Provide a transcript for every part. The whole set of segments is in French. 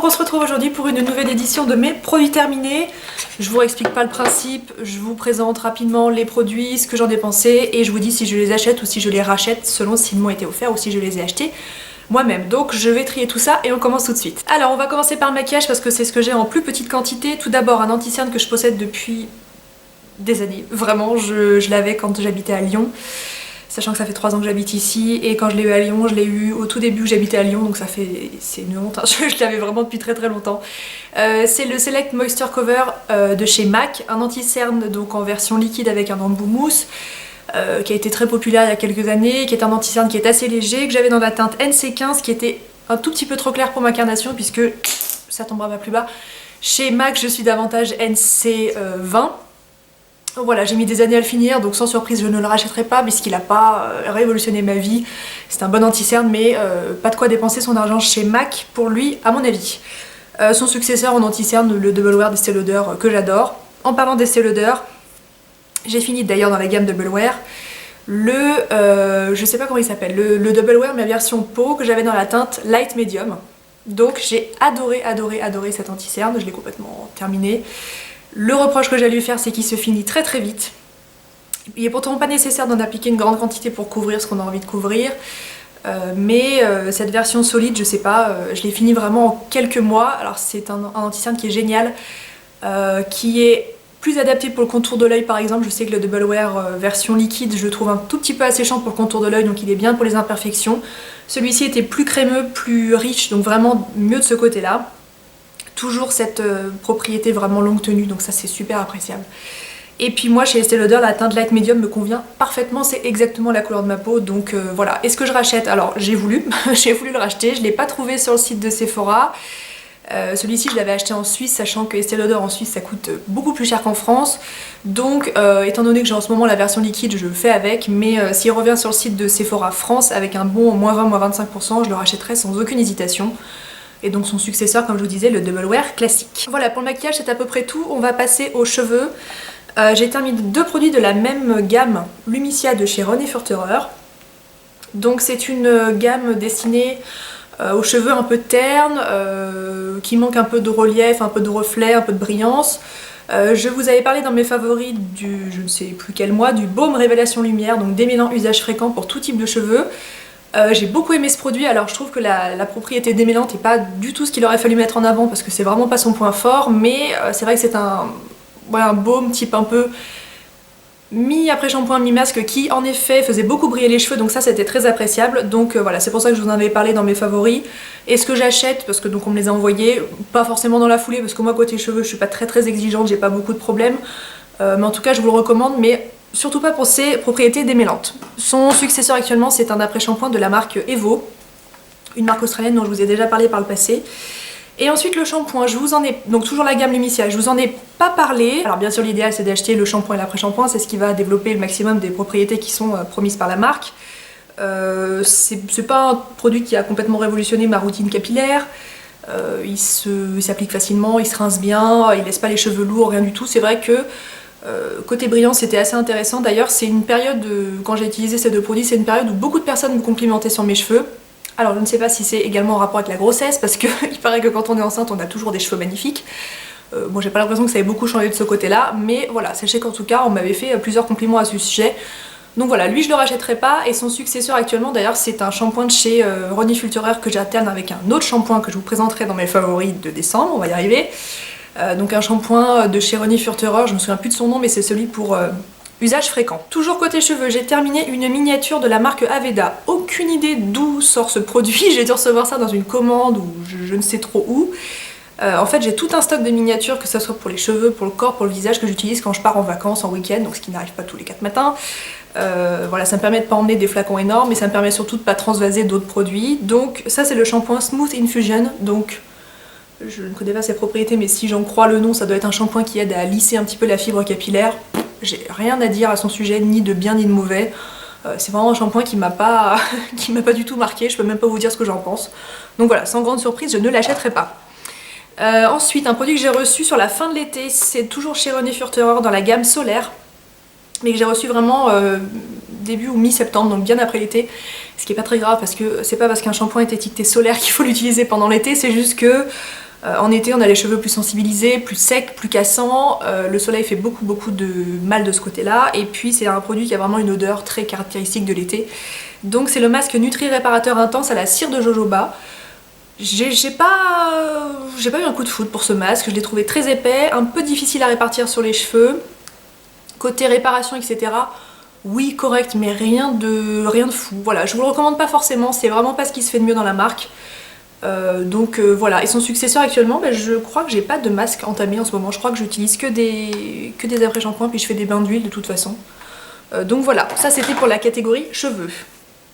Donc on se retrouve aujourd'hui pour une nouvelle édition de mes produits terminés. Je vous réexplique pas le principe, je vous présente rapidement les produits, ce que j'en ai pensé et je vous dis si je les achète ou si je les rachète selon s'ils m'ont été offerts ou si je les ai achetés moi-même. Donc je vais trier tout ça et on commence tout de suite. Alors on va commencer par le maquillage parce que c'est ce que j'ai en plus petite quantité. Tout d'abord un anti-cerne que je possède depuis des années. Vraiment, je l'avais quand j'habitais à Lyon. Sachant que ça fait 3 ans que j'habite ici et quand je l'ai eu à Lyon, je l'ai eu au tout début où j'habitais à Lyon, donc ça fait... c'est une honte, hein. Je l'avais vraiment depuis très longtemps. C'est le Select Moisture Cover de chez MAC, un anti-cerne donc en version liquide avec un embout mousse, qui a été très populaire il y a quelques années, qui est un anti-cerne qui est assez léger, que j'avais dans la teinte NC15 qui était un tout petit peu trop clair pour ma carnation puisque ça tombera pas plus bas. Chez MAC je suis davantage NC20. Voilà, j'ai mis des années à le finir, donc sans surprise je ne le rachèterai pas puisqu'il n'a pas révolutionné ma vie. C'est un bon anti-cerne mais pas de quoi dépenser son argent chez MAC pour lui à mon avis. Son successeur en anti-cerne, le Double Wear d'Estée Lauder que j'adore. En parlant d'Estée Lauder, j'ai fini d'ailleurs dans la gamme Double Wear je sais pas comment il s'appelle, le Double Wear mais version peau que j'avais dans la teinte Light Medium. Donc j'ai adoré cet anti-cerne, je l'ai complètement terminé. Le reproche que j'ai à lui faire, c'est qu'il se finit très vite. Il est pourtant pas nécessaire d'en appliquer une grande quantité pour couvrir ce qu'on a envie de couvrir. Mais cette version solide, je sais pas, je l'ai fini vraiment en quelques mois. Alors c'est un anti-cerne qui est génial, qui est plus adapté pour le contour de l'œil par exemple. Je sais que le Double Wear version liquide, je le trouve un tout petit peu asséchant pour le contour de l'œil, donc il est bien pour les imperfections. Celui-ci était plus crémeux, plus riche, donc vraiment mieux de ce côté-là. Toujours cette propriété vraiment longue tenue, donc ça c'est super appréciable. Et puis moi chez Estée Lauder, la teinte Light Medium me convient parfaitement, c'est exactement la couleur de ma peau, donc voilà. Est-ce que je rachète? Alors j'ai voulu, j'ai voulu le racheter, je ne l'ai pas trouvé sur le site de Sephora. Celui-ci je l'avais acheté en Suisse, sachant que Estée Lauder en Suisse ça coûte beaucoup plus cher qu'en France. Donc étant donné que j'ai en ce moment la version liquide, je le fais avec, mais s'il revient sur le site de Sephora France avec un bon moins 20, moins 25%, je le rachèterai sans aucune hésitation. Et donc son successeur, comme je vous disais, le Double Wear classique. Voilà, pour le maquillage c'est à peu près tout. On va passer aux cheveux. J'ai terminé 2 produits de la même gamme, Lumicia de chez René Furterer. Donc c'est une gamme destinée aux cheveux un peu ternes, qui manque un peu de relief, un peu de reflet, un peu de brillance. Je vous avais parlé dans mes favoris du, je ne sais plus quel mois, du Baume Révélation Lumière, donc démêlant usage fréquent pour tout type de cheveux. J'ai beaucoup aimé ce produit, alors je trouve que la propriété démêlante n'est pas du tout ce qu'il aurait fallu mettre en avant parce que c'est vraiment pas son point fort, mais c'est vrai que c'est un baume type un peu mi-après-shampoing, mi-masque qui en effet faisait beaucoup briller les cheveux, donc ça c'était très appréciable. Donc voilà, c'est pour ça que je vous en avais parlé dans mes favoris. Et ce que j'achète, parce que donc on me les a envoyés, pas forcément dans la foulée parce que moi côté cheveux je suis pas très exigeante, j'ai pas beaucoup de problèmes, mais en tout cas je vous le recommande, mais surtout pas pour ses propriétés démêlantes. Son successeur actuellement c'est un après-shampoing de la marque Evo, une marque australienne dont je vous ai déjà parlé par le passé. Et ensuite le shampoing, je vous en ai, donc toujours la gamme Lumicia, je vous en ai pas parlé. Alors bien sûr l'idéal c'est d'acheter le shampoing et l'après-shampoing, c'est ce qui va développer le maximum des propriétés qui sont promises par la marque. C'est pas un produit qui a complètement révolutionné ma routine capillaire. Il s'applique facilement, il se rince bien, il laisse pas les cheveux lourds, rien du tout. C'est vrai que côté brillant c'était assez intéressant. D'ailleurs c'est une période, quand j'ai utilisé ces 2 produits, c'est une période où beaucoup de personnes me complimentaient sur mes cheveux. Alors je ne sais pas si c'est également en rapport avec la grossesse parce que il paraît que quand on est enceinte on a toujours des cheveux magnifiques. Moi j'ai pas l'impression que ça ait beaucoup changé de ce côté là, mais voilà, sachez qu'en tout cas on m'avait fait plusieurs compliments à ce sujet. Donc voilà, lui je le rachèterai pas, et son successeur actuellement d'ailleurs c'est un shampoing de chez René Furterer que j'alterne avec un autre shampoing que je vous présenterai dans mes favoris de décembre, on va y arriver. Donc un shampoing de chez René Furterer, je me souviens plus de son nom mais c'est celui pour usage fréquent. Toujours côté cheveux, j'ai terminé une miniature de la marque Aveda. Aucune idée d'où sort ce produit, j'ai dû recevoir ça dans une commande ou je ne sais trop où. En fait j'ai tout un stock de miniatures, que ce soit pour les cheveux, pour le corps, pour le visage, que j'utilise quand je pars en vacances, en week-end, donc ce qui n'arrive pas tous les 4 matins. Voilà, ça me permet de pas emmener des flacons énormes, et ça me permet surtout de pas transvaser d'autres produits. Donc ça c'est le shampoing Smooth Infusion, donc je ne connais pas ses propriétés mais si j'en crois le nom ça doit être un shampoing qui aide à lisser un petit peu la fibre capillaire. J'ai rien à dire à son sujet, ni de bien ni de mauvais. C'est vraiment un shampoing qui m'a pas du tout marqué, je peux même pas vous dire ce que j'en pense. Donc voilà, sans grande surprise, je ne l'achèterai pas. Ensuite, un produit que j'ai reçu sur la fin de l'été, c'est toujours chez René Furterer dans la gamme solaire, mais que j'ai reçu vraiment début ou mi-septembre, donc bien après l'été, ce qui est pas très grave parce que c'est pas parce qu'un shampoing est étiqueté solaire qu'il faut l'utiliser pendant l'été, c'est juste que En été on a les cheveux plus sensibilisés, plus secs, plus cassants, le soleil fait beaucoup de mal de ce côté là, et puis c'est un produit qui a vraiment une odeur très caractéristique de l'été. Donc c'est le masque Nutri Réparateur Intense à la cire de jojoba. J'ai pas eu un coup de foudre pour ce masque, je l'ai trouvé très épais, un peu difficile à répartir sur les cheveux. Côté réparation etc, oui correct mais rien de fou. Voilà, je vous le recommande pas forcément, c'est vraiment pas ce qui se fait de mieux dans la marque. Voilà, et son successeur actuellement, je crois que j'ai pas de masque entamé en ce moment, je crois que j'utilise que des après-shampoings puis je fais des bains d'huile de toute façon. Donc voilà, ça c'était pour la catégorie cheveux.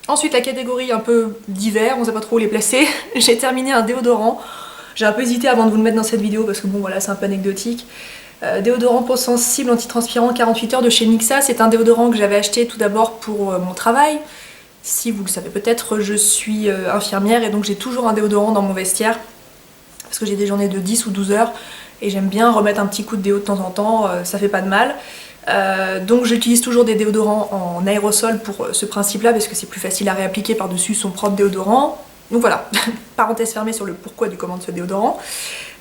Ensuite la catégorie un peu d'hiver, on sait pas trop où les placer, j'ai terminé un déodorant. J'ai un peu hésité avant de vous le mettre dans cette vidéo parce que bon voilà c'est un peu anecdotique. Déodorant peau sensible antitranspirant 48 heures de chez Mixa, c'est un déodorant que j'avais acheté tout d'abord pour mon travail. Si vous le savez peut-être, je suis infirmière et donc j'ai toujours un déodorant dans mon vestiaire parce que j'ai des journées de 10 ou 12 heures et j'aime bien remettre un petit coup de déo de temps en temps, ça fait pas de mal. Donc j'utilise toujours des déodorants en aérosol pour ce principe là parce que c'est plus facile à réappliquer par-dessus son propre déodorant. Donc voilà, parenthèse fermée sur le pourquoi du comment de ce déodorant.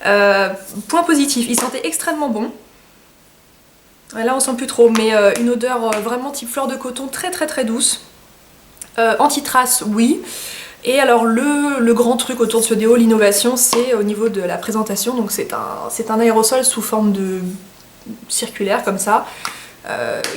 Point positif, il sentait extrêmement bon. Là on sent plus trop, mais une odeur vraiment type fleur de coton, très douce. Anti-trace, oui. Et alors le grand truc autour de ce déo, l'innovation, c'est au niveau de la présentation. Donc c'est un aérosol sous forme de circulaire comme ça,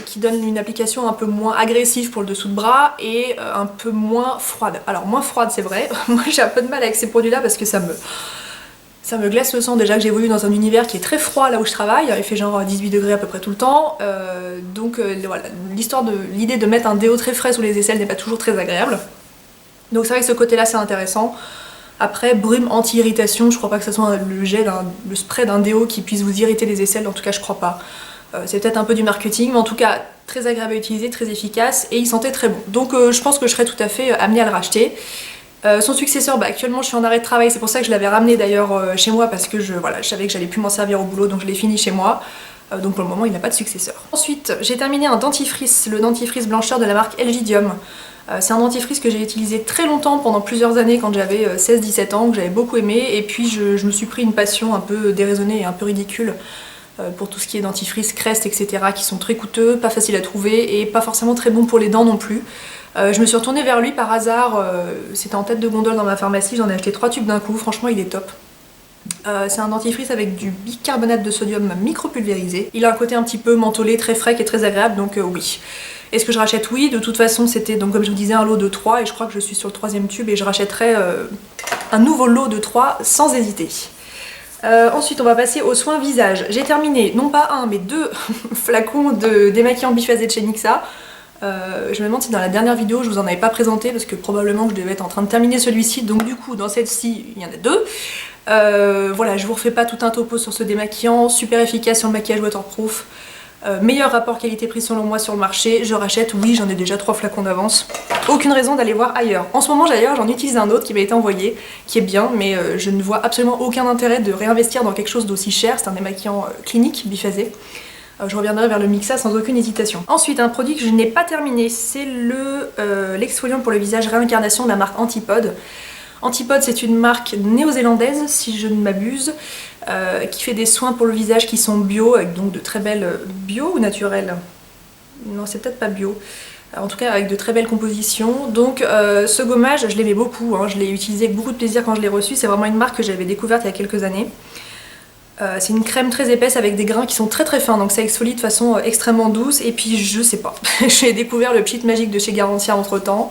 qui donne une application un peu moins agressive pour le dessous de bras et un peu moins froide. Alors moins froide c'est vrai, moi j'ai un peu de mal avec ces produits là parce que ça me glace le sang. Déjà que j'évolue dans un univers qui est très froid là où je travaille, il fait genre 18 degrés à peu près tout le temps, voilà, l'idée de mettre un déo très frais sous les aisselles n'est pas toujours très agréable. Donc c'est vrai que ce côté là c'est intéressant. Après brume anti-irritation, je crois pas que ce soit le spray d'un déo qui puisse vous irriter les aisselles, en tout cas je crois pas. C'est peut-être un peu du marketing, mais en tout cas très agréable à utiliser, très efficace et il sentait très bon. Donc je pense que je serais tout à fait amenée à le racheter. Son successeur, actuellement je suis en arrêt de travail, c'est pour ça que je l'avais ramené d'ailleurs chez moi parce que je savais que j'allais plus m'en servir au boulot donc je l'ai fini chez moi. Donc pour le moment il n'a pas de successeur. Ensuite j'ai terminé un dentifrice, le dentifrice blancheur de la marque Elgidium. C'est un dentifrice que j'ai utilisé très longtemps pendant plusieurs années quand j'avais 16-17 ans, que j'avais beaucoup aimé et puis je me suis pris une passion un peu déraisonnée et un peu ridicule pour tout ce qui est dentifrice, Crest, etc. qui sont très coûteux, pas faciles à trouver et pas forcément très bons pour les dents non plus. Je me suis retournée vers lui par hasard, c'était en tête de gondole dans ma pharmacie, j'en ai acheté 3 tubes d'un coup, franchement il est top. C'est un dentifrice avec du bicarbonate de sodium micropulvérisé. Il a un côté un petit peu mentholé, très frais et très agréable, donc oui. Est-ce que je rachète? Oui, de toute façon c'était donc comme je vous disais un lot de 3 et je crois que je suis sur le 3e tube et je rachèterai un nouveau lot de 3 sans hésiter. Ensuite on va passer aux soins visage. J'ai terminé non pas un mais 2 flacons de démaquillant biphasé de chez Mixa. Je me demande si dans la dernière vidéo je vous en avais pas présenté parce que probablement que je devais être en train de terminer celui-ci, donc du coup dans celle-ci il y en a 2. Voilà, je vous refais pas tout un topo sur ce démaquillant, super efficace sur le maquillage waterproof, meilleur rapport qualité-prix selon moi sur le marché, je rachète, oui j'en ai déjà 3 flacons d'avance, aucune raison d'aller voir ailleurs. En ce moment d'ailleurs j'en utilise un autre qui m'a été envoyé, qui est bien, mais je ne vois absolument aucun intérêt de réinvestir dans quelque chose d'aussi cher, c'est un démaquillant clinique biphasé. Je reviendrai vers le Mixa sans aucune hésitation. Ensuite, un produit que je n'ai pas terminé, c'est l'exfoliant pour le visage réincarnation de la marque Antipode. Antipode, c'est une marque néo-zélandaise, si je ne m'abuse, qui fait des soins pour le visage qui sont bio, avec donc de très belles... bio ou naturelles? Non, c'est peut-être pas bio. En tout cas, avec de très belles compositions. Donc, ce gommage, je l'aimais beaucoup, hein. Je l'ai utilisé avec beaucoup de plaisir quand je l'ai reçu. C'est vraiment une marque que j'avais découverte il y a quelques années. C'est une crème très épaisse avec des grains qui sont très fins, donc ça exfolie de façon extrêmement douce. Et puis je sais pas, j'ai découvert le Pchit Magique de chez Garantia entre temps.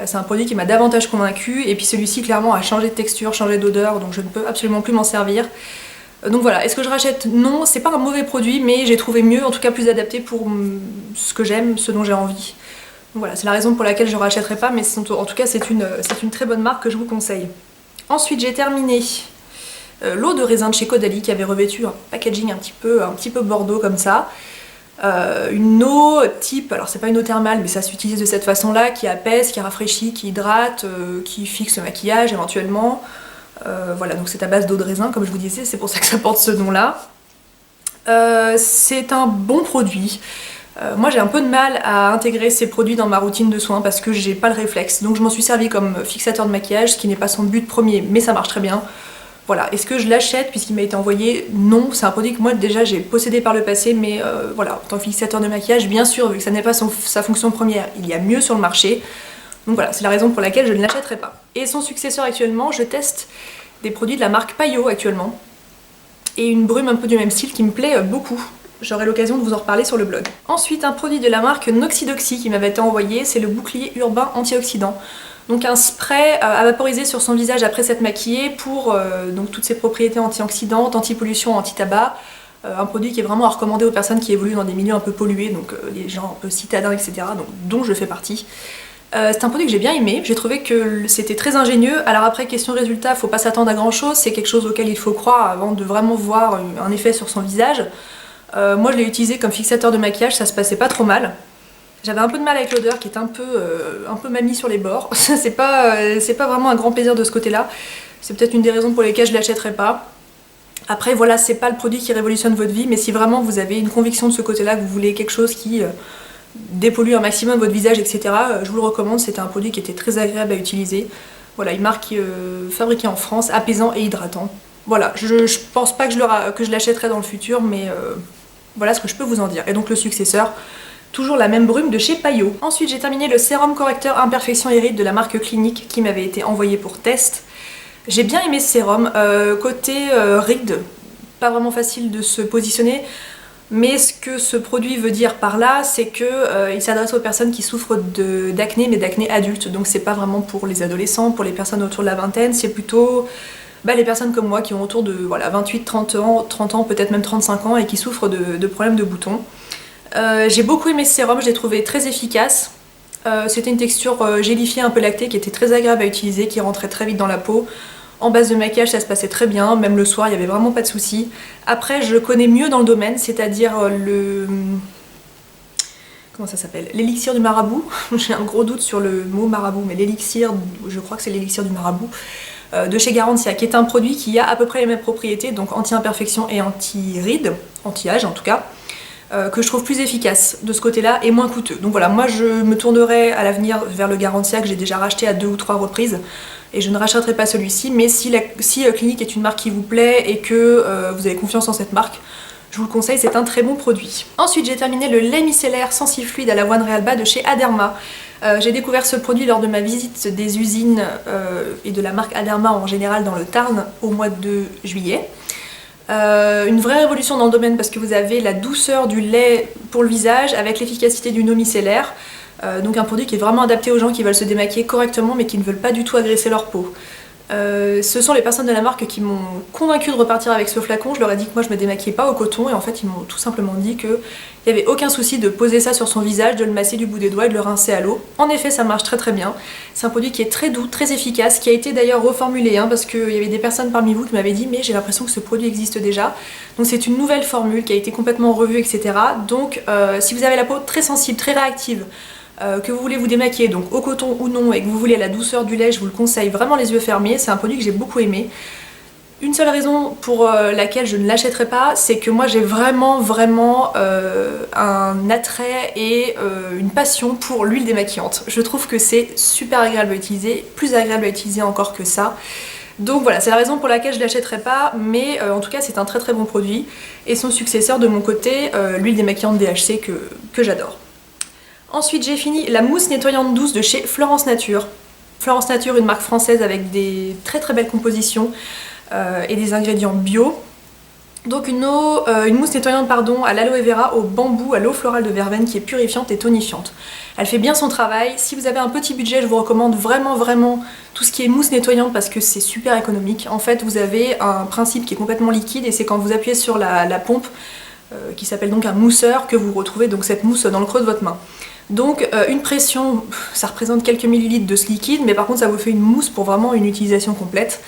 C'est un produit qui m'a davantage convaincue et puis celui-ci clairement a changé de texture, changé d'odeur, donc je ne peux absolument plus m'en servir. Donc voilà, est-ce que je rachète? Non, c'est pas un mauvais produit, mais j'ai trouvé mieux, en tout cas plus adapté pour ce que j'aime, ce dont j'ai envie. Donc voilà, c'est la raison pour laquelle je ne rachèterai pas, mais en tout cas c'est une très bonne marque que je vous conseille. Ensuite j'ai terminé l'eau de raisin de chez Caudalie qui avait revêtu un packaging un petit peu bordeaux comme ça. Une eau type, alors c'est pas une eau thermale mais ça s'utilise de cette façon là, qui apaise, qui rafraîchit, qui hydrate, qui fixe le maquillage éventuellement. Voilà, donc c'est à base d'eau de raisin comme je vous disais, c'est pour ça que ça porte ce nom là. C'est un bon produit. Moi j'ai un peu de mal à intégrer ces produits dans ma routine de soins parce que j'ai pas le réflexe, donc je m'en suis servi comme fixateur de maquillage, ce qui n'est pas son but premier mais ça marche très bien. Voilà, est-ce que je l'achète puisqu'il m'a été envoyé? Non, c'est un produit que moi déjà j'ai possédé par le passé, mais voilà, en tant que fixateur de maquillage, bien sûr, vu que ça n'est pas sa fonction première, il y a mieux sur le marché. Donc voilà, c'est la raison pour laquelle je ne l'achèterai pas. Et son successeur actuellement, je teste des produits de la marque Payot actuellement. Et une brume un peu du même style qui me plaît beaucoup. J'aurai l'occasion de vous en reparler sur le blog. Ensuite, un produit de la marque Noxidoxy qui m'avait été envoyé, c'est le bouclier urbain antioxydant. Donc un spray à vaporiser sur son visage après s'être maquillé pour donc toutes ses propriétés antioxydantes, anti-pollution, anti-tabac. Un produit qui est vraiment à recommander aux personnes qui évoluent dans des milieux un peu pollués, donc les gens un peu citadins, etc., donc, dont je fais partie. C'est un produit que j'ai bien aimé, j'ai trouvé que c'était très ingénieux. Alors après, question résultat, faut pas s'attendre à grand chose, c'est quelque chose auquel il faut croire avant de vraiment voir un effet sur son visage. Moi je l'ai utilisé comme fixateur de maquillage, ça se passait pas trop mal. J'avais un peu de mal avec l'odeur qui est un peu mamie sur les bords. C'est pas vraiment un grand plaisir de ce côté-là. C'est peut-être une des raisons pour lesquelles je l'achèterai pas. Après voilà, c'est pas le produit qui révolutionne votre vie, mais si vraiment vous avez une conviction de ce côté-là, que vous voulez quelque chose qui dépollue un maximum votre visage, etc., je vous le recommande. C'était un produit qui était très agréable à utiliser. Voilà, une marque fabriquée en France, apaisant et hydratant. Voilà, je pense pas que je l'achèterai dans le futur, mais voilà ce que je peux vous en dire. Et donc le successeur, toujours la même brume de chez Payot. Ensuite, j'ai terminé le sérum correcteur imperfection et rides de la marque Clinique qui m'avait été envoyé pour test. J'ai bien aimé ce sérum. Côté rides, pas vraiment facile de se positionner. Mais ce que ce produit veut dire par là, c'est que il s'adresse aux personnes qui souffrent d'acné, mais d'acné adulte. Donc c'est pas vraiment pour les adolescents, pour les personnes autour de la vingtaine, c'est plutôt les personnes comme moi qui ont autour de 28-30 ans, peut-être même 35 ans et qui souffrent de problèmes de boutons. J'ai beaucoup aimé ce sérum, je l'ai trouvé très efficace. C'était une texture gélifiée un peu lactée qui était très agréable à utiliser, qui rentrait très vite dans la peau. En base de maquillage, ça se passait très bien, même le soir, il n'y avait vraiment pas de soucis. Après, je connais mieux dans le domaine, c'est-à-dire comment ça s'appelle? L'élixir du marabout. J'ai un gros doute sur le mot marabout, mais l'élixir, je crois que c'est l'élixir du marabout, de chez Garantia, qui est un produit qui a à peu près les mêmes propriétés, donc anti-imperfection et anti-rides, anti-âge en tout cas, que je trouve plus efficace de ce côté-là et moins coûteux. Donc voilà, moi je me tournerai à l'avenir vers le Garantia que j'ai déjà racheté à 2 ou 3 reprises et je ne rachèterai pas celui-ci, mais si Clinique est une marque qui vous plaît et que vous avez confiance en cette marque, je vous le conseille, c'est un très bon produit. Ensuite, j'ai terminé le lait micellaire Sensifluide à l'avoine Realba de chez Aderma. J'ai découvert ce produit lors de ma visite des usines et de la marque Aderma en général dans le Tarn au mois de juillet. Une vraie révolution dans le domaine parce que vous avez la douceur du lait pour le visage avec l'efficacité d'une eau micellaire. Donc un produit qui est vraiment adapté aux gens qui veulent se démaquiller correctement mais qui ne veulent pas du tout agresser leur peau. Ce sont les personnes de la marque qui m'ont convaincu de repartir avec ce flacon. Je leur ai dit que moi je me démaquillais pas au coton et en fait ils m'ont tout simplement dit qu'il n'y avait aucun souci de poser ça sur son visage, de le masser du bout des doigts et de le rincer à l'eau. En effet ça marche très très bien. C'est un produit qui est très doux, très efficace, qui a été d'ailleurs reformulé parce qu'il y avait des personnes parmi vous qui m'avaient dit mais j'ai l'impression que ce produit existe déjà. Donc c'est une nouvelle formule qui a été complètement revue, etc. Donc si vous avez la peau très sensible, très réactive, que vous voulez vous démaquiller, donc au coton ou non, et que vous voulez la douceur du lait, je vous le conseille vraiment les yeux fermés. C'est un produit que j'ai beaucoup aimé. Une seule raison pour laquelle je ne l'achèterai pas, c'est que moi j'ai vraiment un attrait et une passion pour l'huile démaquillante. Je trouve que c'est super agréable à utiliser, plus agréable à utiliser encore que ça. Donc voilà, c'est la raison pour laquelle je ne l'achèterai pas, mais en tout cas c'est un très très bon produit. Et son successeur de mon côté, l'huile démaquillante DHC que j'adore. Ensuite j'ai fini la mousse nettoyante douce de chez Florence Nature. Florence Nature, une marque française avec des très très belles compositions et des ingrédients bio. Donc une mousse nettoyante à l'aloe vera, au bambou, à l'eau florale de verveine qui est purifiante et tonifiante. Elle fait bien son travail. Si vous avez un petit budget, je vous recommande vraiment tout ce qui est mousse nettoyante parce que c'est super économique. En fait vous avez un principe qui est complètement liquide et c'est quand vous appuyez sur la pompe qui s'appelle donc un mousseur que vous retrouvez donc cette mousse dans le creux de votre main. Donc une pression, ça représente quelques millilitres de ce liquide, mais par contre ça vous fait une mousse pour vraiment une utilisation complète.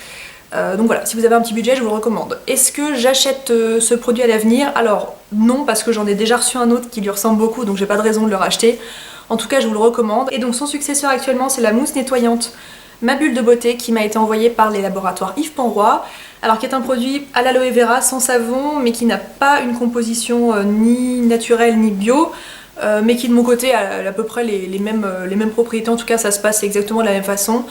Donc voilà, si vous avez un petit budget, je vous le recommande. Est-ce que j'achète ce produit à l'avenir? Alors non, parce que j'en ai déjà reçu un autre qui lui ressemble beaucoup, donc j'ai pas de raison de le racheter. En tout cas, je vous le recommande. Et donc son successeur actuellement, c'est la mousse nettoyante Ma Bulle de Beauté qui m'a été envoyée par les laboratoires Yves Penroy. Alors qui est un produit à l'aloe vera sans savon, mais qui n'a pas une composition ni naturelle ni bio. mais qui de mon côté a à peu près les mêmes propriétés, en tout cas ça se passe exactement de la même façon.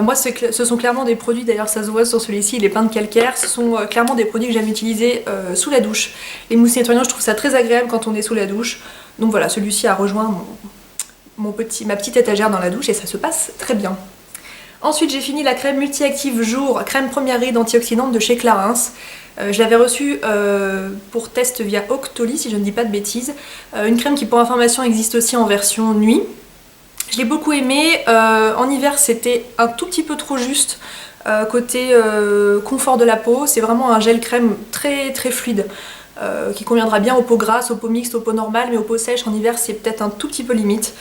Moi ce sont clairement des produits, d'ailleurs ça se voit sur celui-ci, il est plein de calcaire, ce sont clairement des produits que j'aime utiliser sous la douche. Les mousses nettoyants, je trouve ça très agréable quand on est sous la douche, donc voilà, celui-ci a rejoint ma petite étagère dans la douche et ça se passe très bien. Ensuite j'ai fini la crème multi-active jour, crème première ride antioxydante de chez Clarins. Je l'avais reçue pour test via Octoly si je ne dis pas de bêtises. Une crème qui pour information existe aussi en version nuit. Je l'ai beaucoup aimée, en hiver c'était un tout petit peu trop juste côté confort de la peau. C'est vraiment un gel crème très très fluide qui conviendra bien aux peaux grasses, aux peaux mixtes, aux peaux normales, mais aux peaux sèches en hiver c'est peut-être un tout petit peu limite.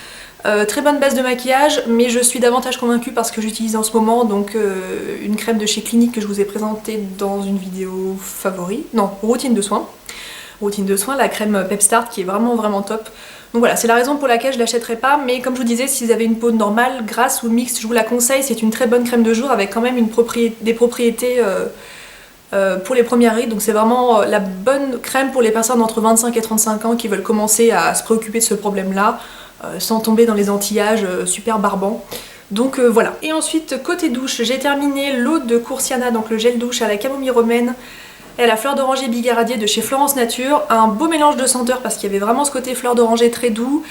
Très bonne base de maquillage, mais je suis davantage convaincue par ce que j'utilise en ce moment, donc une crème de chez Clinique que je vous ai présentée dans une vidéo favori, non, routine de soins. Routine de soins, la crème Pepstart qui est vraiment vraiment top. Donc voilà, c'est la raison pour laquelle je l'achèterai pas, mais comme je vous disais, si vous avez une peau normale, grasse ou mixte, je vous la conseille, c'est une très bonne crème de jour avec quand même des propriétés pour les premières rides, donc c'est vraiment la bonne crème pour les personnes entre 25 et 35 ans qui veulent commencer à se préoccuper de ce problème-là. Sans tomber dans les antillages super barbants. Donc voilà. Et ensuite côté douche, j'ai terminé l'eau de Coursiana, donc le gel douche à la camomille romaine et à la fleur d'oranger bigaradier de chez Florence Nature. Un beau mélange de senteurs parce qu'il y avait vraiment ce côté fleur d'oranger très doux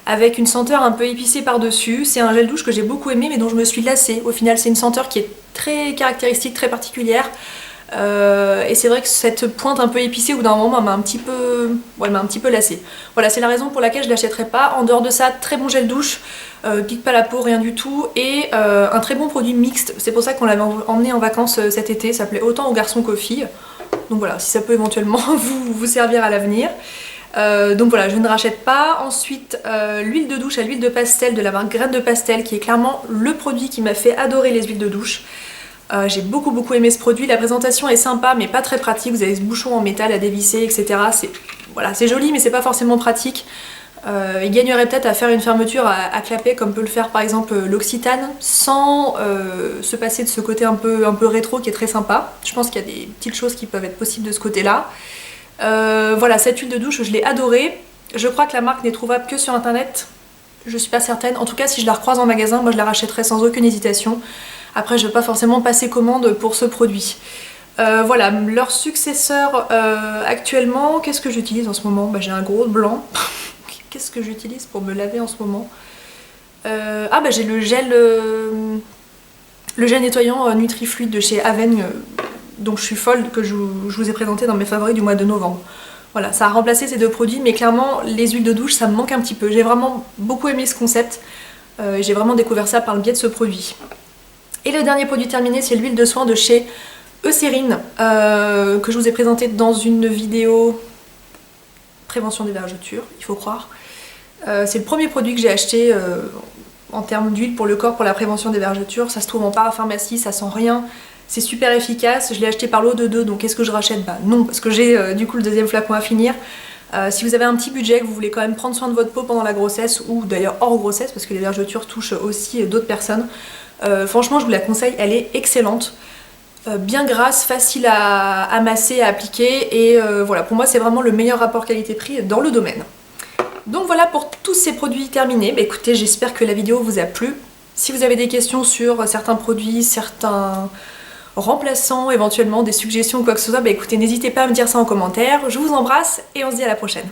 avec une senteur un peu épicée par-dessus. C'est un gel douche que j'ai beaucoup aimé mais dont je me suis lassée. Au final c'est une senteur qui est très caractéristique, très particulière. Et c'est vrai que cette pointe un peu épicée au bout d'un moment m'a un petit peu lassée. Voilà, c'est la raison pour laquelle je l'achèterai pas. En dehors de ça, très bon gel douche, pique pas la peau, rien du tout, et un très bon produit mixte. C'est pour ça qu'on l'avait emmené en vacances cet été, ça plaît autant aux garçons qu'aux filles. Donc voilà, si ça peut éventuellement vous servir à l'avenir. Donc voilà, je ne rachète pas. Ensuite, l'huile de douche à l'huile de pastel de la marque Graines de Pastel, qui est clairement le produit qui m'a fait adorer les huiles de douche. J'ai beaucoup aimé ce produit, la présentation est sympa mais pas très pratique, vous avez ce bouchon en métal à dévisser, etc. Voilà, c'est joli mais c'est pas forcément pratique. Il gagnerait peut-être à faire une fermeture à clapet comme peut le faire par exemple l'Occitane sans se passer de ce côté un peu rétro qui est très sympa. Je pense qu'il y a des petites choses qui peuvent être possibles de ce côté-là. Voilà, cette huile de douche je l'ai adorée. Je crois que la marque n'est trouvable que sur internet, je suis pas certaine. En tout cas si je la recroise en magasin, moi je la rachèterai sans aucune hésitation. Après je ne vais pas forcément passer commande pour ce produit. Voilà, leur successeur actuellement, qu'est-ce que j'utilise en ce moment? Bah, j'ai un gros blanc. Qu'est-ce que j'utilise pour me laver en ce moment? Ah bah j'ai le gel nettoyant Nutrifluid de chez Aven, dont je suis folle, que je vous ai présenté dans mes favoris du mois de novembre. Voilà, ça a remplacé ces deux produits, mais clairement les huiles de douche ça me manque un petit peu. J'ai vraiment beaucoup aimé ce concept, j'ai vraiment découvert ça par le biais de ce produit. Et le dernier produit terminé, c'est l'huile de soin de chez Eucérine, que je vous ai présenté dans une vidéo prévention des vergetures, il faut croire. C'est le premier produit que j'ai acheté en termes d'huile pour le corps pour la prévention des vergetures. Ça se trouve en parapharmacie, ça sent rien, c'est super efficace. Je l'ai acheté par lot de 2, donc est-ce que je rachète? Bah non, parce que j'ai du coup le deuxième flacon à finir. Si vous avez un petit budget, que vous voulez quand même prendre soin de votre peau pendant la grossesse, ou d'ailleurs hors grossesse, parce que les vergetures touchent aussi d'autres personnes, franchement je vous la conseille, elle est excellente. Bien grasse, facile à masser, à appliquer, et voilà, pour moi c'est vraiment le meilleur rapport qualité-prix dans le domaine. Donc voilà pour tous ces produits terminés. Bah, écoutez, j'espère que la vidéo vous a plu. Si vous avez des questions sur certains produits, certains remplaçants, éventuellement des suggestions ou quoi que ce soit, bah écoutez, n'hésitez pas à me dire ça en commentaire. Je vous embrasse et on se dit à la prochaine.